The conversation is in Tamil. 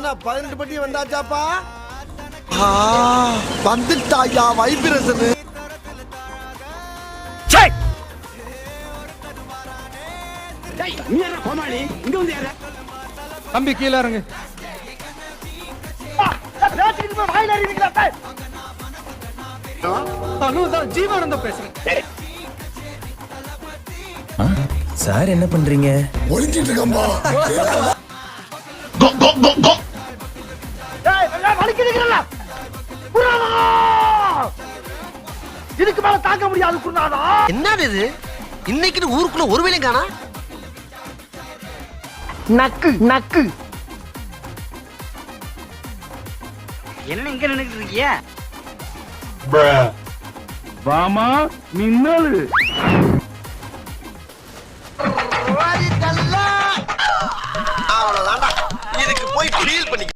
என்ன 18 பட்டி வந்தாச்சாப்பா? வந்துட்டாயா வைப்ரேஷன். தம்பி கீழே இறங்கு. ஜீவானந்தம் பேசுறேன். சார் என்ன பண்றீங்க? ஒளிஞ்சிட்டு இருக்கம்பா. இதுக்கு மேல தாங்க முடியாது குருநாதா. என்னது இது? இன்னைக்கு ஊருக்குள்ள ஒரு வேலையும் காணா. நக்கு நக்கு. என்ன இங்க நின்னுட்டு இருக்கீங்க? வாமா மின்னலு. அவ்வளவுதான்டா. இதுக்கு போய் ஃபீல் பண்ணி